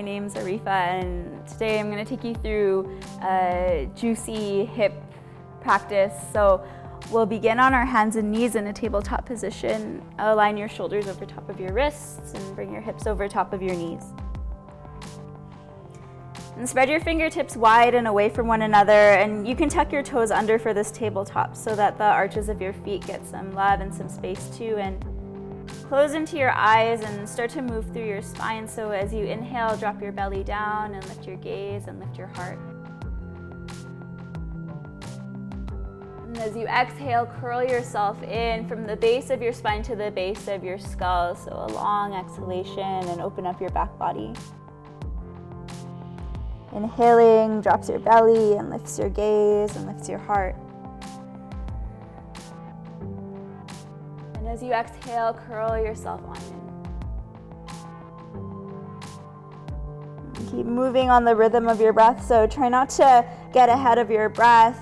name's Arifa, and today I'm going to take you through a juicy hip practice. So we'll begin on our hands and knees in a tabletop position. Align your shoulders over top of your wrists and bring your hips over top of your knees. And spread your fingertips wide and away from one another, and you can tuck your toes under for this tabletop so that the arches of your feet get some love and some space too. And close into your eyes and start to move through your spine. So as you inhale, drop your belly down and lift your gaze and lift your heart. And as you exhale, curl yourself in from the base of your spine to the base of your skull. So a long exhalation and open up your back body. Inhaling drops your belly and lifts your gaze and lifts your heart. And as you exhale, curl yourself on in. Keep moving on the rhythm of your breath, so try not to get ahead of your breath,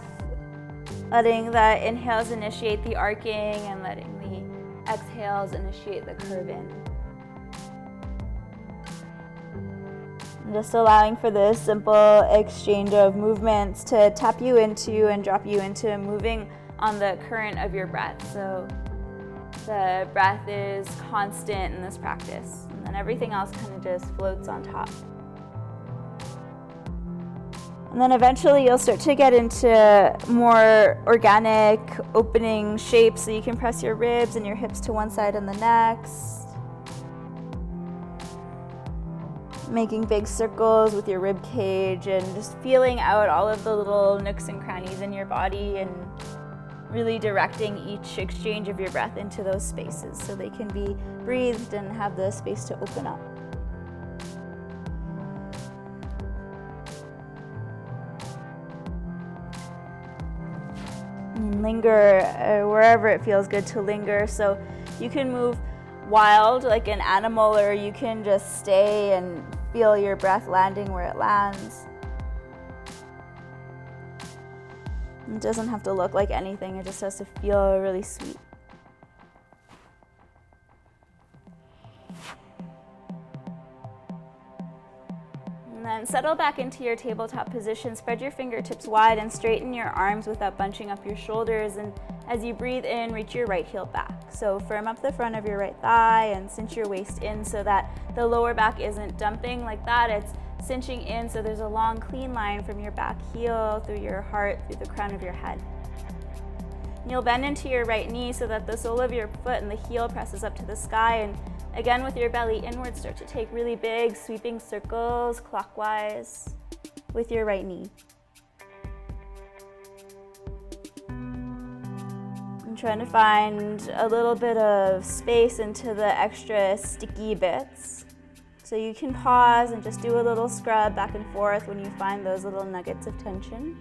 letting the inhales initiate the arcing and letting the exhales initiate the curve in. And just allowing for this simple exchange of movements to tap you into and drop you into moving on the current of your breath. So the breath is constant in this practice, and then everything else kind of just floats on top. And then eventually you'll start to get into more organic opening shapes, so you can press your ribs and your hips to one side and the next. Making big circles with your rib cage and just feeling out all of the little nooks and crannies in your body and really directing each exchange of your breath into those spaces so they can be breathed and have the space to open up. And linger wherever it feels good to linger. So you can move wild like an animal, or you can just stay and feel your breath landing where it lands. It doesn't have to look like anything, it just has to feel really sweet. And then settle back into your tabletop position. Spread your fingertips wide and straighten your arms without bunching up your shoulders. And as you breathe in, reach your right heel back. So firm up the front of your right thigh and cinch your waist in so that the lower back isn't dumping like that. It's cinching in, so there's a long, clean line from your back heel through your heart, through the crown of your head. And you'll bend into your right knee so that the sole of your foot and the heel presses up to the sky. And again, with your belly inward, start to take really big, sweeping circles clockwise with your right knee. I'm trying to find a little bit of space into the extra sticky bits. So you can pause and just do a little scrub back and forth when you find those little nuggets of tension.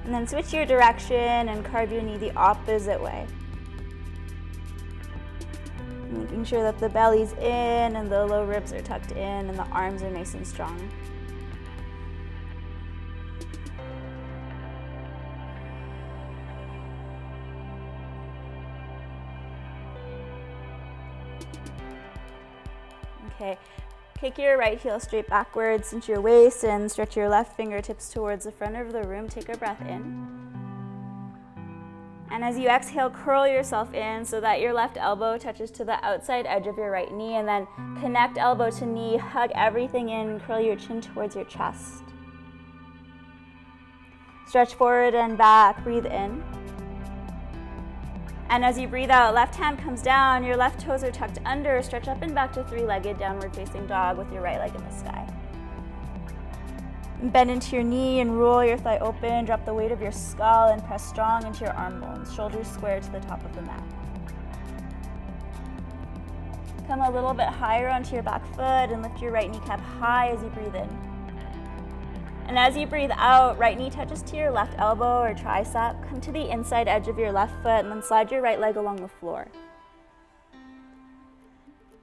And then switch your direction and carve your knee the opposite way. Making sure that the belly's in and the low ribs are tucked in and the arms are nice and strong. Okay, kick your right heel straight backwards, cinch your waist, and stretch your left fingertips towards the front of the room. Take a breath in. And as you exhale, curl yourself in so that your left elbow touches to the outside edge of your right knee, and then connect elbow to knee, hug everything in, curl your chin towards your chest. Stretch forward and back, breathe in. And as you breathe out, left hand comes down, your left toes are tucked under, stretch up and back to three-legged downward facing dog with your right leg in the sky. Bend into your knee and roll your thigh open, drop the weight of your skull and press strong into your arm bones, shoulders square to the top of the mat. Come a little bit higher onto your back foot and lift your right kneecap high as you breathe in. And as you breathe out, right knee touches to your left elbow or tricep. Come to the inside edge of your left foot and then slide your right leg along the floor.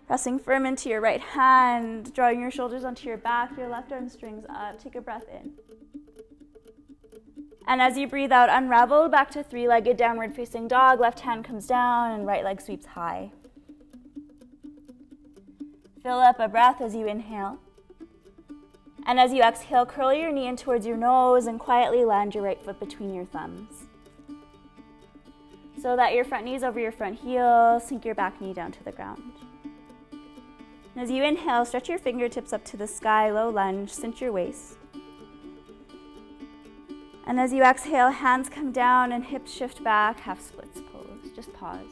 Pressing firm into your right hand, drawing your shoulders onto your back, your left arm strings up. Take a breath in. And as you breathe out, unravel back to three-legged downward facing dog. Left hand comes down and right leg sweeps high. Fill up a breath as you inhale. And as you exhale, curl your knee in towards your nose and quietly land your right foot between your thumbs. So that your front knee is over your front heel, sink your back knee down to the ground. And as you inhale, stretch your fingertips up to the sky, low lunge, cinch your waist. And as you exhale, hands come down and hips shift back, half splits pose. Just pause.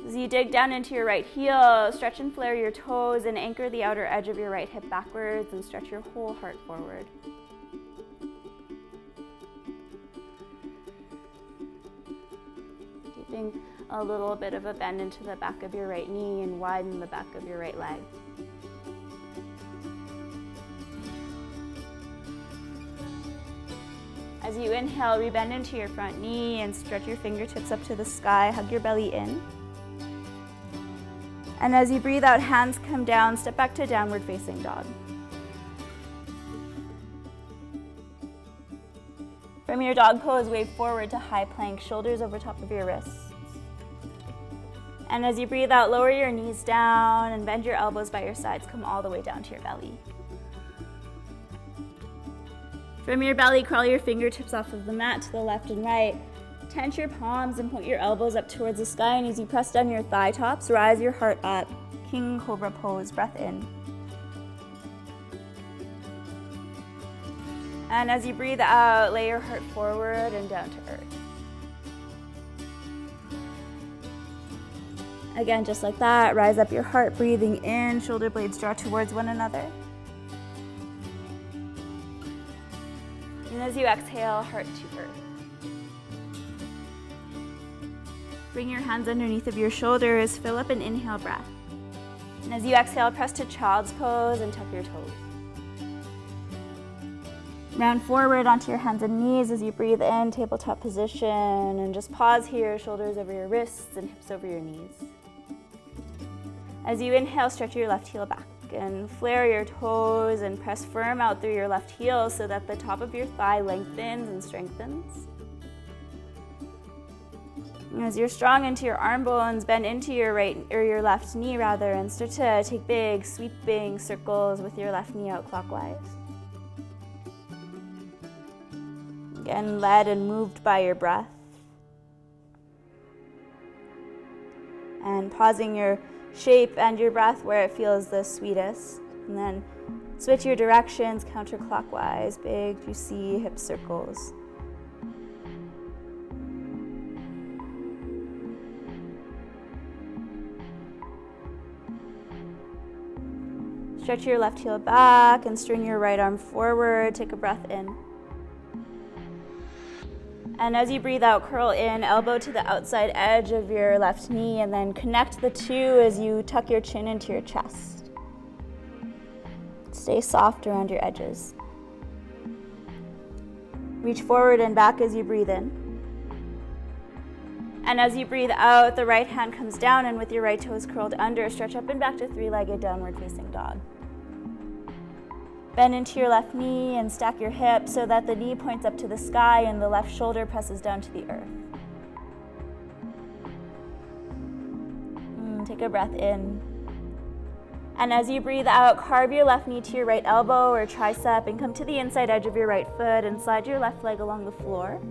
As you dig down into your right heel, stretch and flare your toes and anchor the outer edge of your right hip backwards and stretch your whole heart forward. Keeping a little bit of a bend into the back of your right knee and widen the back of your right leg. As you inhale, rebend into your front knee and stretch your fingertips up to the sky, hug your belly in. And as you breathe out, hands come down, step back to downward facing dog. From your dog pose, wave forward to high plank, shoulders over top of your wrists. And as you breathe out, lower your knees down and bend your elbows by your sides, come all the way down to your belly. From your belly, crawl your fingertips off of the mat to the left and right. Tense your palms and point your elbows up towards the sky, and as you press down your thigh tops, rise your heart up. King Cobra pose, breath in. And as you breathe out, lay your heart forward and down to earth. Again, just like that, rise up your heart, breathing in, shoulder blades draw towards one another. And as you exhale, heart to earth. Bring your hands underneath of your shoulders, fill up an inhale breath. And as you exhale, press to child's pose and tuck your toes. Round forward onto your hands and knees as you breathe in, tabletop position, and just pause here, shoulders over your wrists and hips over your knees. As you inhale, stretch your left heel back and flare your toes and press firm out through your left heel so that the top of your thigh lengthens and strengthens. And as you're strong into your arm bones, bend into your right or your left knee rather, and start to take big sweeping circles with your left knee out clockwise. Again, led and moved by your breath. And pausing your shape and your breath where it feels the sweetest. And then switch your directions counterclockwise, big juicy hip circles. Stretch your left heel back and string your right arm forward. Take a breath in. And as you breathe out, curl in, elbow to the outside edge of your left knee, and then connect the two as you tuck your chin into your chest. Stay soft around your edges. Reach forward and back as you breathe in. And as you breathe out, the right hand comes down, and with your right toes curled under, stretch up and back to three-legged downward facing dog. Bend into your left knee and stack your hips so that the knee points up to the sky and the left shoulder presses down to the earth. Take a breath in. And as you breathe out, carve your left knee to your right elbow or tricep and come to the inside edge of your right foot and slide your left leg along the floor.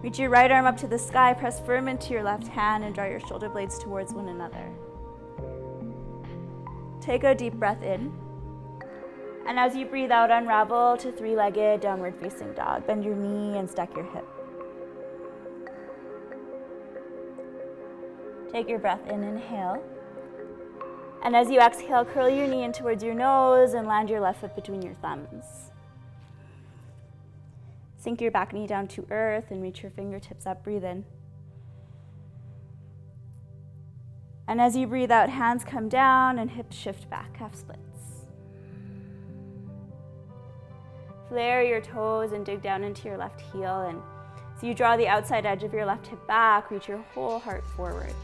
Reach your right arm up to the sky, press firm into your left hand and draw your shoulder blades towards one another. Take a deep breath in. And as you breathe out, unravel to three-legged downward facing dog. Bend your knee and stack your hip. Take your breath in, inhale. And as you exhale, curl your knee in towards your nose and land your left foot between your thumbs. Sink your back knee down to earth and reach your fingertips up, breathe in. And as you breathe out, hands come down and hips shift back, half splits. Flare your toes and dig down into your left heel, and so you draw the outside edge of your left hip back, reach your whole heart forward.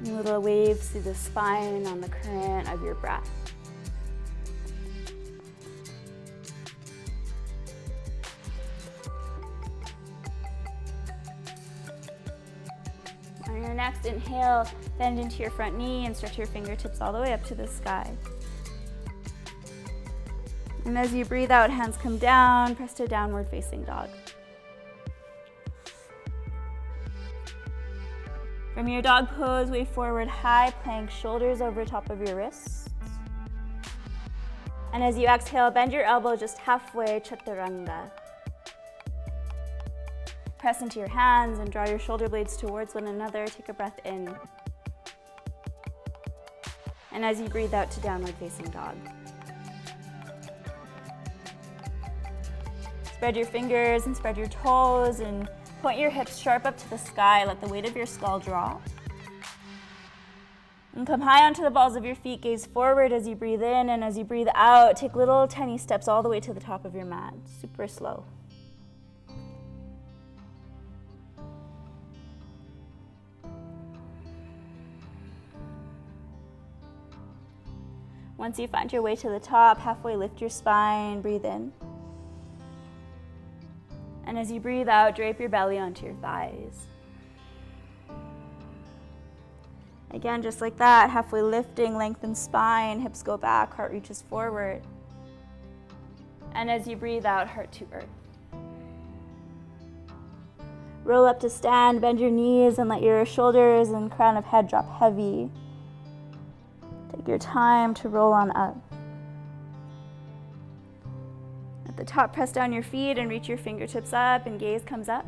Little waves through the spine on the current of your breath. On your your next inhale, bend into your front knee and stretch your fingertips all the way up to the sky. And as you breathe out, hands come down, press to downward facing dog. From your dog pose, wave forward high, plank, shoulders over top of your wrists. And as you exhale, bend your elbow just halfway, chaturanga. Press into your hands and draw your shoulder blades towards one another. Take a breath in. And as you breathe out to downward facing dog. Spread your fingers and spread your toes and point your hips sharp up to the sky. Let the weight of your skull drop. And come high onto the balls of your feet. Gaze forward as you breathe in, and as you breathe out, take little tiny steps all the way to the top of your mat. Super slow. Once you find your way to the top, halfway lift your spine, breathe in. And as you breathe out, drape your belly onto your thighs. Again, just like that, halfway lifting, lengthen spine, hips go back, heart reaches forward. And as you breathe out, heart to earth. Roll up to stand, bend your knees, and let your shoulders and crown of head drop heavy. Take your time to roll on up. At the top, press down your feet and reach your fingertips up, and gaze comes up.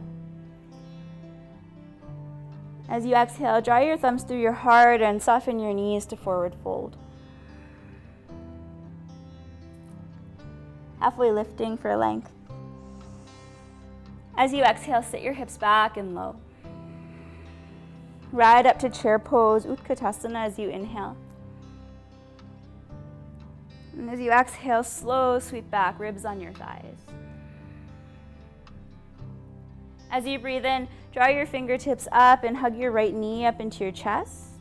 As you exhale, draw your thumbs through your heart and soften your knees to forward fold. Halfway lifting for length. As you exhale, sit your hips back and low. Ride up to chair pose, Utkatasana, as you inhale. And as you exhale, slow sweep back, ribs on your thighs. As you breathe in, draw your fingertips up and hug your right knee up into your chest.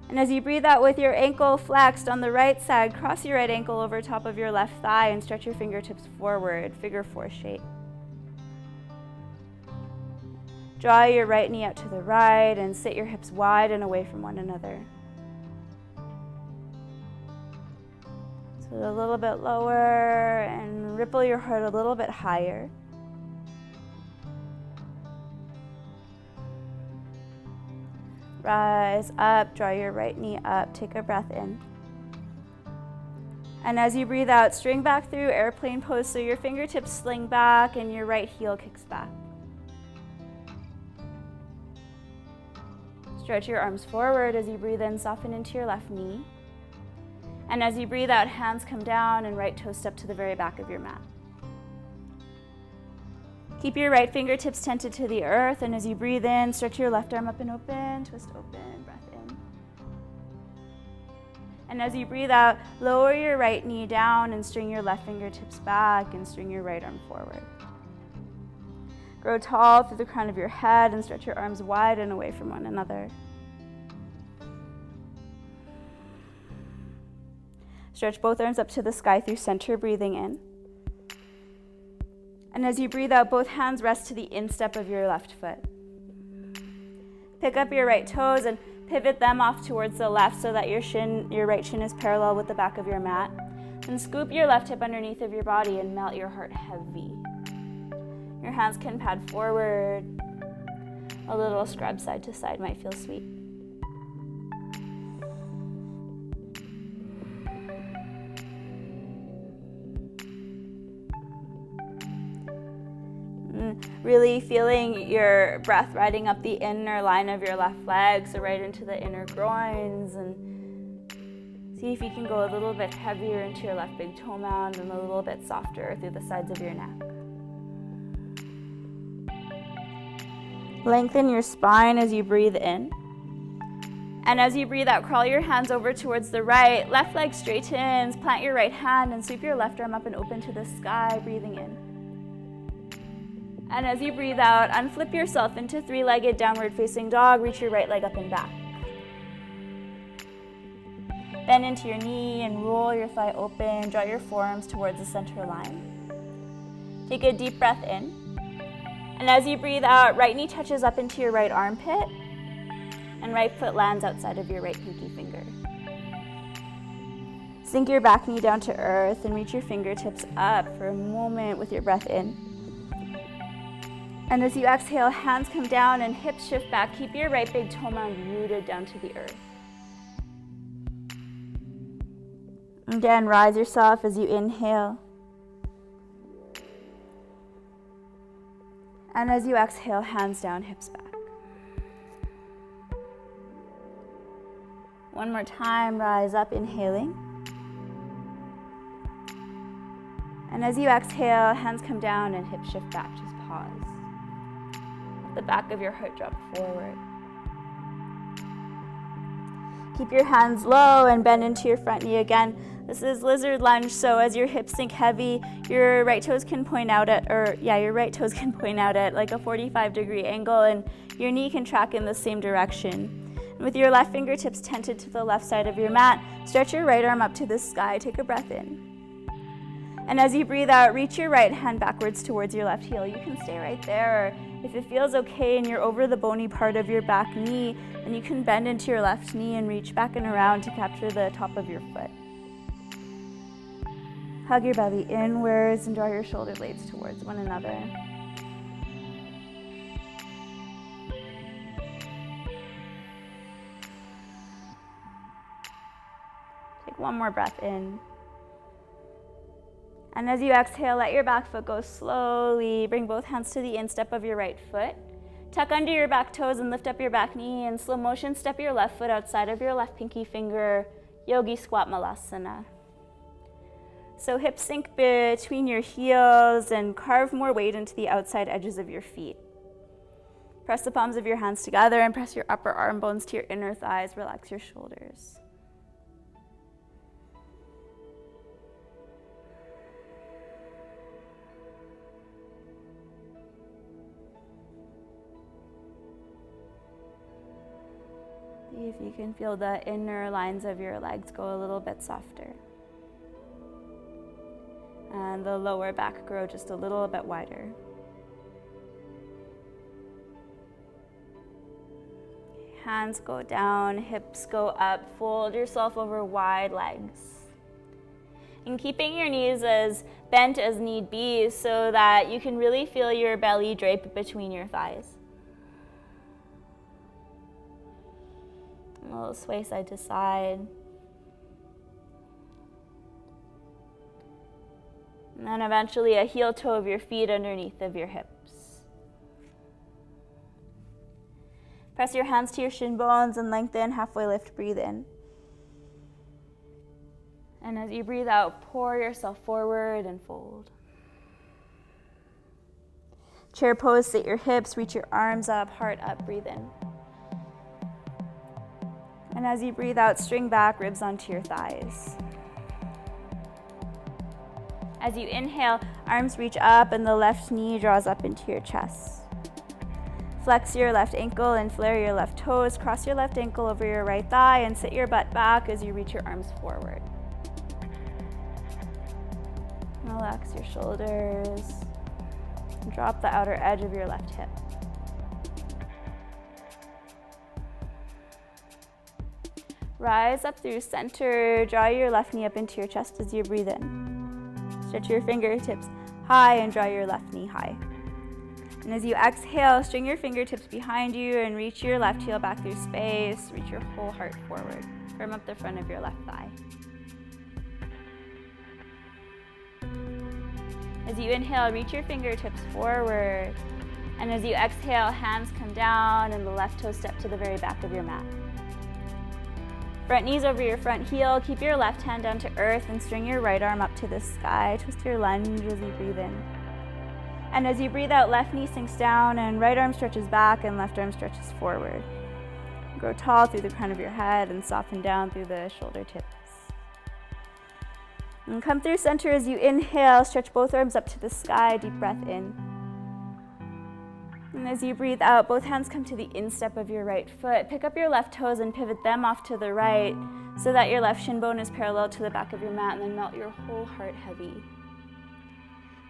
And as you breathe out with your ankle flexed on the right side, cross your right ankle over top of your left thigh and stretch your fingertips forward, figure four shape. Draw your right knee out to the right and sit your hips wide and away from one another. So a little bit lower and ripple your heart a little bit higher. Rise up, draw your right knee up, take a breath in. And as you breathe out, string back through airplane pose so your fingertips sling back and your right heel kicks back. Stretch your arms forward as you breathe in, soften into your left knee. And as you breathe out, hands come down and right toes step to the very back of your mat. Keep your right fingertips tented to the earth, and as you breathe in, stretch your left arm up and open, twist open, breath in. And as you breathe out, lower your right knee down and string your left fingertips back and string your right arm forward. Grow tall through the crown of your head and stretch your arms wide and away from one another. Stretch both arms up to the sky through center, breathing in. And as you breathe out, both hands rest to the instep of your left foot. Pick up your right toes and pivot them off towards the left so that your right shin is parallel with the back of your mat. And scoop your left hip underneath of your body and melt your heart heavy. Your hands can pad forward. A little scrub side to side might feel sweet. Really feeling your breath riding up the inner line of your left leg, so right into the inner groins, and see if you can go a little bit heavier into your left big toe mound and a little bit softer through the sides of your neck. Lengthen your spine as you breathe in. And as you breathe out, crawl your hands over towards the right, left leg straightens, plant your right hand and sweep your left arm up and open to the sky, breathing in. And as you breathe out, unflip yourself into three-legged downward facing dog. Reach your right leg up and back. Bend into your knee and roll your thigh open. Draw your forearms towards the center line. Take a deep breath in. And as you breathe out, right knee touches up into your right armpit, and right foot lands outside of your right pinky finger. Sink your back knee down to earth and reach your fingertips up for a moment with your breath in. And as you exhale, hands come down and hips shift back. Keep your right big toe mound rooted down to the earth. Again, rise yourself as you inhale. And as you exhale, hands down, hips back. One more time, rise up, inhaling. And as you exhale, hands come down and hips shift back, just pause. Let the back of your heart drop forward. Keep your hands low and bend into your front knee again. This is lizard lunge, so as your hips sink heavy, your right toes can point out at like a 45-degree angle, and your knee can track in the same direction. And with your left fingertips tented to the left side of your mat, stretch your right arm up to the sky. Take a breath in. And as you breathe out, reach your right hand backwards towards your left heel. You can stay right there, or if it feels okay and you're over the bony part of your back knee, then you can bend into your left knee and reach back and around to capture the top of your foot. Hug your belly inwards and draw your shoulder blades towards one another. Take one more breath in. And as you exhale, let your back foot go slowly. Bring both hands to the instep of your right foot. Tuck under your back toes and lift up your back knee. In slow motion, step your left foot outside of your left pinky finger, Yogi Squat Malasana. So hips sink between your heels and carve more weight into the outside edges of your feet. Press the palms of your hands together and press your upper arm bones to your inner thighs. Relax your shoulders. See if you can feel the inner lines of your legs go a little bit softer. And the lower back grow just a little bit wider. Hands go down, hips go up, fold yourself over wide legs. And keeping your knees as bent as need be so that you can really feel your belly drape between your thighs. A little sway side to side. And then eventually a heel toe of your feet underneath of your hips. Press your hands to your shin bones and lengthen, halfway lift, breathe in. And as you breathe out, pour yourself forward and fold. Chair pose, sit your hips, reach your arms up, heart up, breathe in. And as you breathe out, string back, ribs onto your thighs. As you inhale, arms reach up and the left knee draws up into your chest. Flex your left ankle and flare your left toes. Cross your left ankle over your right thigh and sit your butt back as you reach your arms forward. Relax your shoulders. Drop the outer edge of your left hip. Rise up through center. Draw your left knee up into your chest as you breathe in. Stretch your fingertips high and draw your left knee high. And as you exhale, string your fingertips behind you and reach your left heel back through space. Reach your whole heart forward. Firm up the front of your left thigh. As you inhale, reach your fingertips forward. And as you exhale, hands come down and the left toe step to the very back of your mat. Front knees over your front heel. Keep your left hand down to earth and string your right arm up to the sky. Twist your lunge as you breathe in. And as you breathe out, left knee sinks down and right arm stretches back and left arm stretches forward. Grow tall through the crown of your head and soften down through the shoulder tips. And come through center as you inhale. Stretch both arms up to the sky. Deep breath in. And as you breathe out, both hands come to the instep of your right foot. Pick up your left toes and pivot them off to the right so that your left shin bone is parallel to the back of your mat, and then melt your whole heart heavy.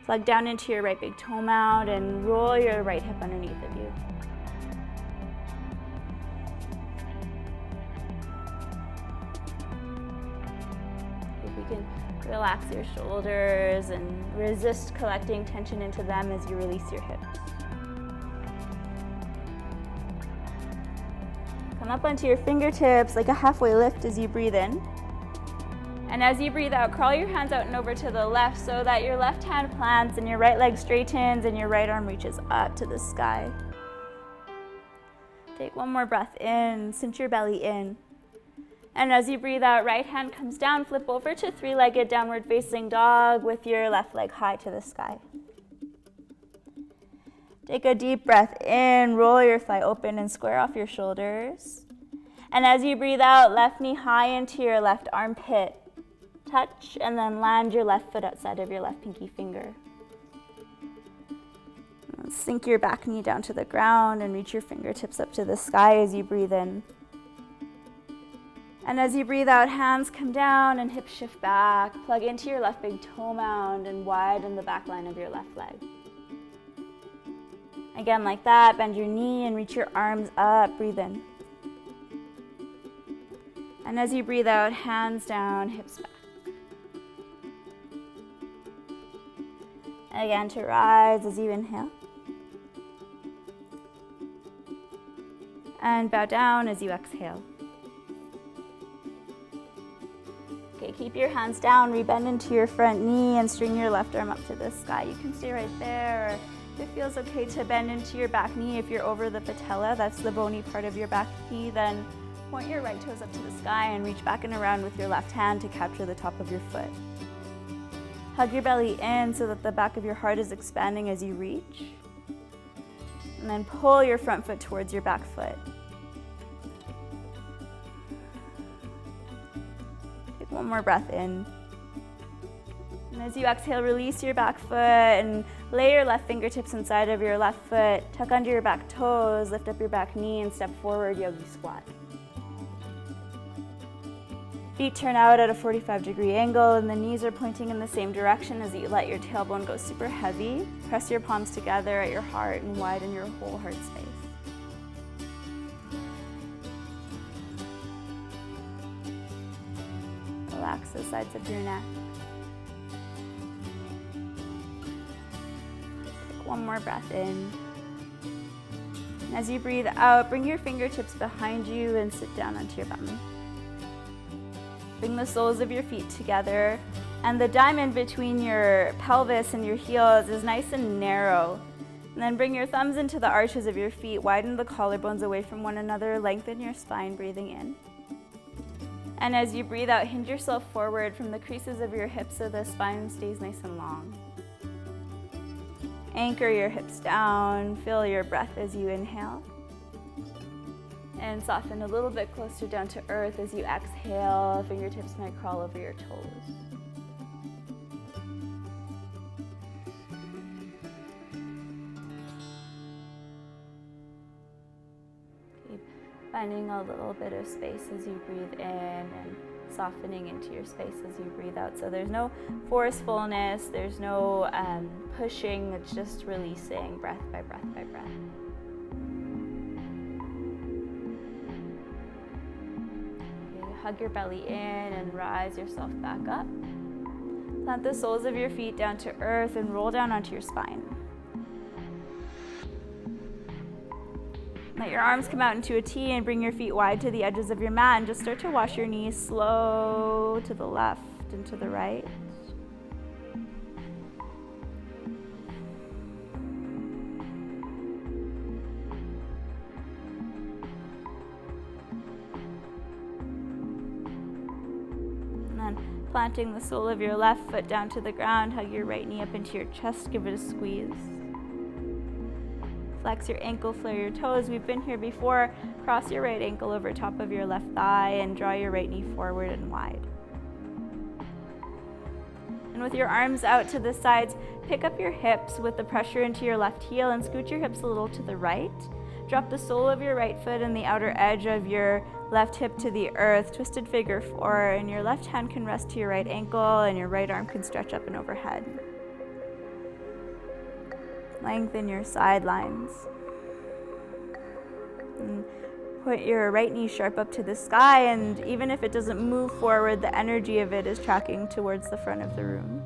Plug down into your right big toe mound and roll your right hip underneath of you. If you can relax your shoulders and resist collecting tension into them as you release your hips. Come up onto your fingertips like a halfway lift as you breathe in. And as you breathe out, crawl your hands out and over to the left so that your left hand plants and your right leg straightens and your right arm reaches up to the sky. Take one more breath in, cinch your belly in. And as you breathe out, right hand comes down, flip over to three-legged downward facing dog with your left leg high to the sky. Take a deep breath in, roll your thigh open and square off your shoulders. And as you breathe out, left knee high into your left armpit. Touch and then land your left foot outside of your left pinky finger. Sink your back knee down to the ground and reach your fingertips up to the sky as you breathe in. And as you breathe out, hands come down and hips shift back. Plug into your left big toe mound and widen the back line of your left leg. Again, like that, bend your knee and reach your arms up, breathe in. And as you breathe out, hands down, hips back. Again, to rise as you inhale. And bow down as you exhale. Okay, keep your hands down, rebend into your front knee and string your left arm up to the sky. You can stay right there, or if it feels okay to bend into your back knee if you're over the patella, that's the bony part of your back knee, then point your right toes up to the sky and reach back and around with your left hand to capture the top of your foot. Hug your belly in so that the back of your heart is expanding as you reach. And then pull your front foot towards your back foot. Take one more breath in. And as you exhale, release your back foot and lay your left fingertips inside of your left foot. Tuck under your back toes, lift up your back knee and step forward, yogi squat. Feet turn out at a 45-degree angle and the knees are pointing in the same direction as you let your tailbone go super heavy. Press your palms together at your heart and widen your whole heart space. Relax the sides of your neck. Take one more breath in. And as you breathe out, bring your fingertips behind you and sit down onto your bum. Bring the soles of your feet together, and the diamond between your pelvis and your heels is nice and narrow. And then bring your thumbs into the arches of your feet, widen the collarbones away from one another, lengthen your spine, breathing in. And as you breathe out, hinge yourself forward from the creases of your hips so the spine stays nice and long. Anchor your hips down, feel your breath as you inhale. And soften a little bit closer down to earth as you exhale. Fingertips might crawl over your toes. Keep finding a little bit of space as you breathe in and softening into your space as you breathe out. So there's no forcefulness, there's no pushing, it's just releasing breath by breath by breath. Hug your belly in and rise yourself back up. Plant the soles of your feet down to earth and roll down onto your spine. Let your arms come out into a T and bring your feet wide to the edges of your mat and just start to wash your knees slow to the left and to the right. Planting the sole of your left foot down to the ground, hug your right knee up into your chest, give it a squeeze. Flex your ankle, flare your toes. We've been here before. Cross your right ankle over top of your left thigh and draw your right knee forward and wide. And with your arms out to the sides, pick up your hips with the pressure into your left heel and scoot your hips a little to the right. Drop the sole of your right foot and the outer edge of your left hip to the earth, twisted figure four, and your left hand can rest to your right ankle and your right arm can stretch up and overhead. Lengthen your sidelines. And put your right knee sharp up to the sky, and even if it doesn't move forward, the energy of it is tracking towards the front of the room.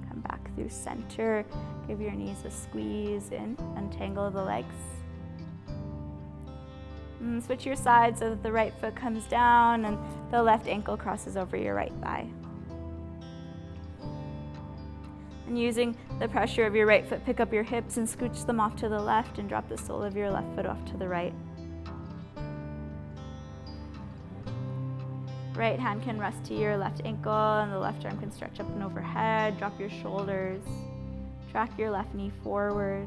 Come back through center. Give your knees a squeeze in. Untangle the legs. And switch your sides so that the right foot comes down and the left ankle crosses over your right thigh. And using the pressure of your right foot, pick up your hips and scooch them off to the left and drop the sole of your left foot off to the right. Right hand can rest to your left ankle and the left arm can stretch up and overhead. Drop your shoulders. Track your left knee forward.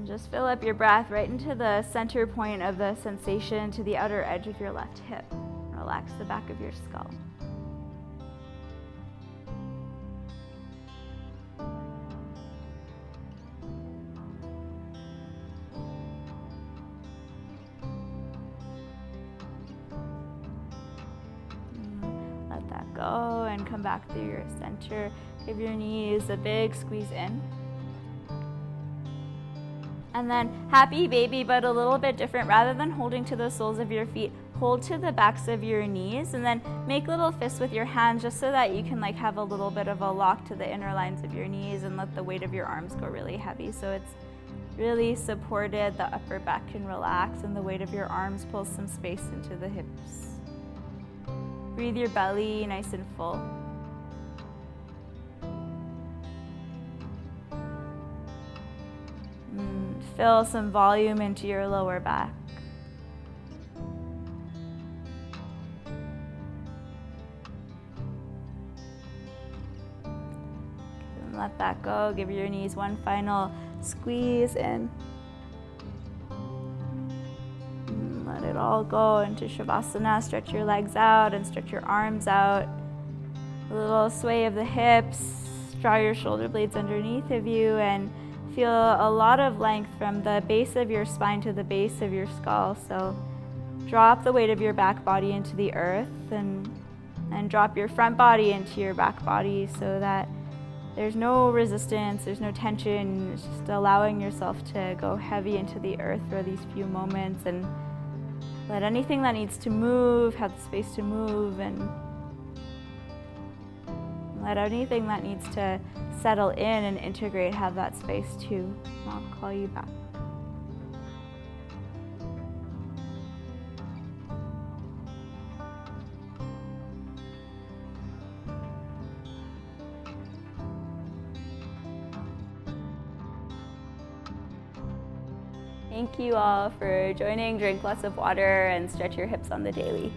Just fill up your breath right into the center point of the sensation, to the outer edge of your left hip. Relax the back of your skull. Let that go and come back through your center. Give your knees a big squeeze in. And then happy baby, but a little bit different. Rather than holding to the soles of your feet, hold to the backs of your knees, and then make little fists with your hands just so that you can have a little bit of a lock to the inner lines of your knees, and let the weight of your arms go really heavy. So it's really supported, the upper back can relax, and the weight of your arms pulls some space into the hips. Breathe your belly nice and full. Fill some volume into your lower back. And let that go. Give your knees one final squeeze in. And let it all go into Shavasana. Stretch your legs out and stretch your arms out. A little sway of the hips. Draw your shoulder blades underneath of you and feel a lot of length from the base of your spine to the base of your skull. So drop the weight of your back body into the earth and drop your front body into your back body so that there's no resistance, there's no tension. It's just allowing yourself to go heavy into the earth for these few moments, and let anything that needs to move have the space to move, and let anything that needs to settle in and integrate have that space too. I'll call you back. Thank you all for joining. Drink lots of water and stretch your hips on the daily.